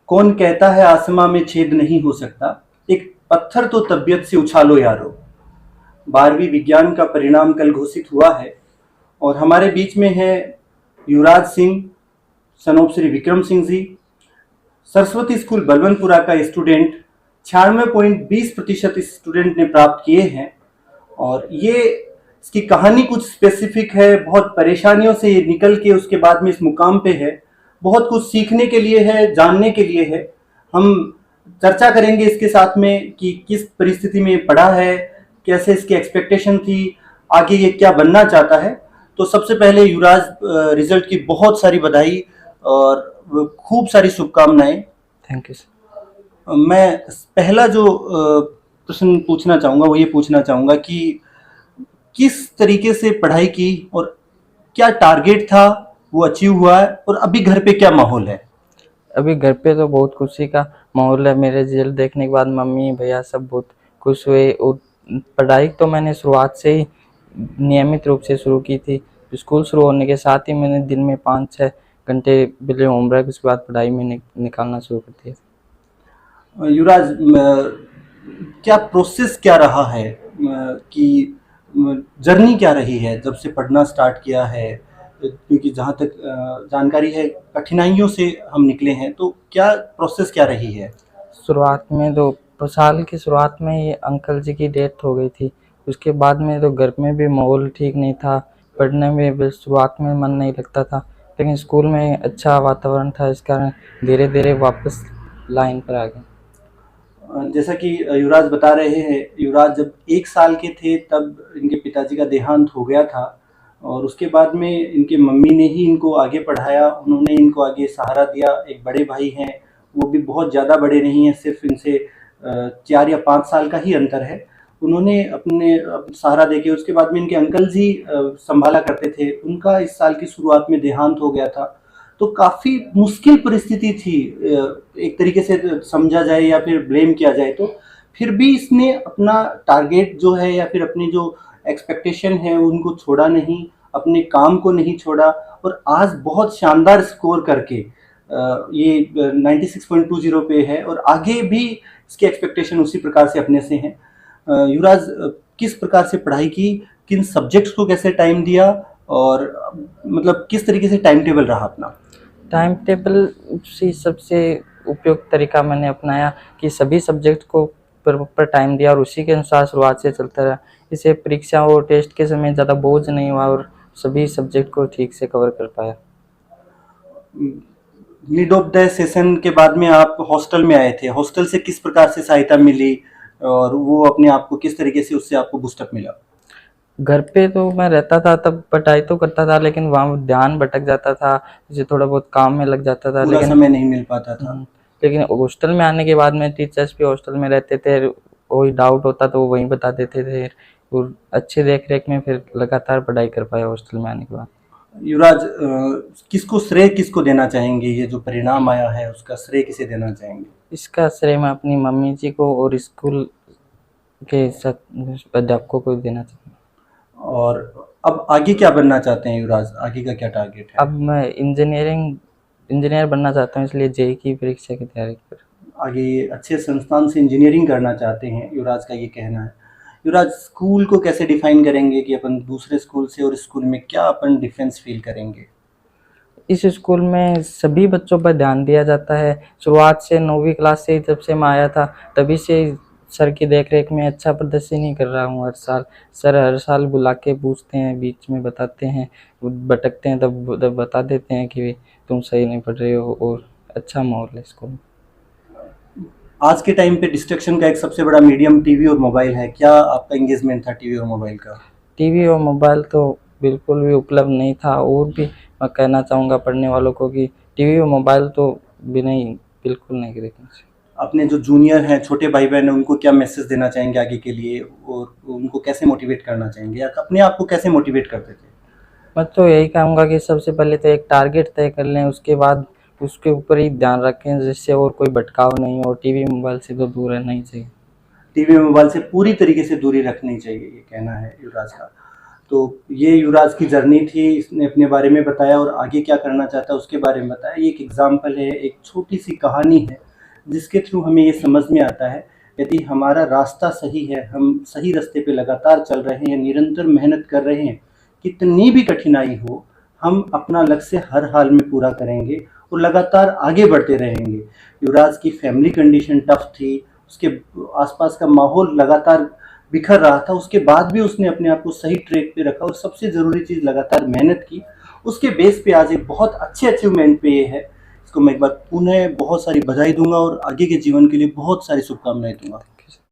कौन कहता है आसमां में छेद नहीं हो सकता, एक पत्थर तो तबीयत से उछालो यारो। 12वीं विज्ञान का परिणाम कल घोषित हुआ है और हमारे बीच में है युवराज सिंह, सनोप श्री विक्रम सिंह जी, सरस्वती स्कूल बलवनपुरा का स्टूडेंट। 96.20% इस स्टूडेंट ने प्राप्त किए हैं और ये इसकी कहानी कुछ स्पेसिफिक है, बहुत परेशानियों से ये निकल के उसके बाद में इस मुकाम पे है। बहुत कुछ सीखने के लिए है, जानने के लिए है। हम चर्चा करेंगे इसके साथ में कि किस परिस्थिति में पढ़ा है, कैसे इसकी एक्सपेक्टेशन थी, आगे ये क्या बनना चाहता है। तो सबसे पहले युवराज, रिजल्ट की बहुत सारी बधाई और खूब सारी शुभकामनाएं। Thank you sir. मैं पहला जो प्रश्न पूछना चाहूँगा वो ये पूछना चाहूँगा कि किस तरीके से पढ़ाई की और क्या टारगेट था वो अचीव हुआ है, और अभी घर पे क्या माहौल है? अभी घर पे तो बहुत खुशी का माहौल है। मेरे रिजल्ट देखने के बाद मम्मी भैया सब बहुत खुश हुए। और पढ़ाई तो मैंने शुरुआत से ही नियमित रूप से शुरू की थी। स्कूल शुरू होने के साथ ही मैंने दिन में 5-6 घंटे पहले होमवर्क, उसके बाद पढ़ाई में निकालना शुरू कर दिया। युवराज, क्या प्रोसेस क्या रहा है, कि जर्नी क्या रही है जब से पढ़ना स्टार्ट किया है? क्योंकि जहाँ तक जानकारी है कठिनाइयों से हम निकले हैं, तो क्या प्रोसेस क्या रही है? शुरुआत में तो साल की शुरुआत में ही अंकल जी की डेथ हो गई थी। उसके बाद में तो घर में भी माहौल ठीक नहीं था, पढ़ने में भी शुरुआत में मन नहीं लगता था, लेकिन स्कूल में अच्छा वातावरण था, इस कारण धीरे धीरे वापस लाइन पर आ गए। जैसा कि युवराज बता रहे हैं, युवराज जब 1 साल के थे तब इनके पिताजी का देहांत हो गया था और उसके बाद में इनके मम्मी ने ही इनको आगे पढ़ाया, उन्होंने इनको आगे सहारा दिया। एक बड़े भाई हैं, वो भी बहुत ज़्यादा बड़े नहीं हैं, सिर्फ इनसे 4 या 5 साल का ही अंतर है। उन्होंने अपने सहारा देके उसके बाद में इनके अंकल जी संभाला करते थे, उनका इस साल की शुरुआत में देहांत हो गया था। तो काफ़ी मुश्किल परिस्थिति थी, एक तरीके से समझा जाए या फिर ब्लेम किया जाए तो। फिर भी इसने अपना टारगेट जो है या फिर अपनी जो एक्सपेक्टेशन है उनको छोड़ा नहीं, अपने काम को नहीं छोड़ा और आज बहुत शानदार स्कोर करके ये 96.20 पे है और आगे भी इसकी एक्सपेक्टेशन उसी प्रकार से अपने से है। युवराज, किस प्रकार से पढ़ाई की, किन सब्जेक्ट्स को कैसे टाइम दिया और मतलब किस तरीके से टाइम टेबल रहा अपना? टाइम टेबल से सबसे उपयुक्त तरीका मैंने अपनाया कि सभी सब्जेक्ट को प्रॉपर टाइम दिया और उसी के अनुसार शुरुआत से चलता रहा। इससे परीक्षा और टेस्ट के समय ज़्यादा बोझ नहीं हुआ और सभी सब्जेक्ट को ठीक से कवर कर पाया। मिड ऑफ द सेशन के बाद में आप हॉस्टल में आए थे, हॉस्टल से किस प्रकार से सहायता मिली और वो अपने आप को किस तरीके से उससे आपको बूस्टअप मिला? घर पे तो मैं रहता था तब पढ़ाई तो करता था, लेकिन वहाँ ध्यान भटक जाता था, जैसे थोड़ा बहुत काम में लग जाता था। पूरा समय नहीं मिल पाता था। लेकिन हॉस्टल में आने के बाद में टीचर्स भी हॉस्टल में रहते थे, कोई डाउट होता तो वो वहीं बता देते थे और अच्छी देख रेख में फिर लगातार पढ़ाई कर पाया हॉस्टल में आने के बाद। युवराज, किसको श्रेय किसको देना चाहेंगे, ये जो परिणाम आया है उसका श्रेय किसे देना चाहेंगे? इसका श्रेय मैं अपनी मम्मी जी को और स्कूल के अध्यापकों को देना चाहूँगा। और अब आगे क्या बनना चाहते हैं युवराज, आगे का क्या टारगेट है? अब मैं इंजीनियर बनना चाहता हूँ, इसलिए जेईई की परीक्षा की तैयारी कर। आगे ये अच्छे संस्थान से इंजीनियरिंग करना चाहते हैं, युवराज का ये कहना है। युवराज, स्कूल को कैसे डिफाइन करेंगे कि अपन दूसरे स्कूल से और स्कूल में क्या अपन डिफरेंस फील करेंगे? इस स्कूल में सभी बच्चों पर ध्यान दिया जाता है। शुरुआत से 9वीं क्लास से जब से मैं आया था तभी से सर की देखरेख में अच्छा प्रदर्शन ही कर रहा हूँ। हर साल बुला के पूछते हैं, बीच में बताते हैं, भटकते हैं तब बता देते हैं कि तुम सही नहीं पढ़ रहे हो, और अच्छा माहौल है स्कूल में। आज के टाइम पे डिस्ट्रैक्शन का एक सबसे बड़ा मीडियम टीवी और मोबाइल है, क्या आपका एंगेजमेंट था टीवी और मोबाइल का? टीवी और मोबाइल तो बिल्कुल भी उपलब्ध नहीं था, और भी मैं कहना चाहूँगा पढ़ने वालों को कि टीवी और मोबाइल तो बिना ही बिल्कुल नहीं देखना चाहिए। अपने जो जूनियर हैं, छोटे भाई बहन हैं, उनको क्या मैसेज देना चाहेंगे आगे के लिए और उनको कैसे मोटिवेट करना चाहेंगे या अपने आप को कैसे मोटिवेट करते थे? मैं तो यही कहूँगा कि सबसे पहले तो एक टारगेट तय कर लें, उसके बाद उसके ऊपर ही ध्यान रखें जिससे और कोई भटकाव नहीं हो। टीवी मोबाइल से तो दूर रहना ही चाहिए। टीवी मोबाइल से पूरी तरीके से दूरी रखनी चाहिए, ये कहना है युवराज का। तो ये युवराज की जर्नी थी, इसने अपने बारे में बताया और आगे क्या करना चाहता है उसके बारे में बताया। ये एक एग्जाम्पल है, एक छोटी सी कहानी है जिसके थ्रू हमें ये समझ में आता है यदि हमारा रास्ता सही है, हम सही रास्ते पे लगातार चल रहे हैं, निरंतर मेहनत कर रहे हैं, कितनी भी कठिनाई हो हम अपना लक्ष्य हर हाल में पूरा करेंगे और लगातार आगे बढ़ते रहेंगे। युवराज की फैमिली कंडीशन टफ थी, उसके आसपास का माहौल लगातार बिखर रहा था, उसके बाद भी उसने अपने आप को सही ट्रैक पे रखा और सबसे ज़रूरी चीज़ लगातार मेहनत की। उसके बेस पे आज एक बहुत अच्छे अचीवमेंट पे ये है। इसको मैं एक बार पुनः बहुत सारी बधाई दूंगा और आगे के जीवन के लिए बहुत सारी शुभकामनाएं दूंगा।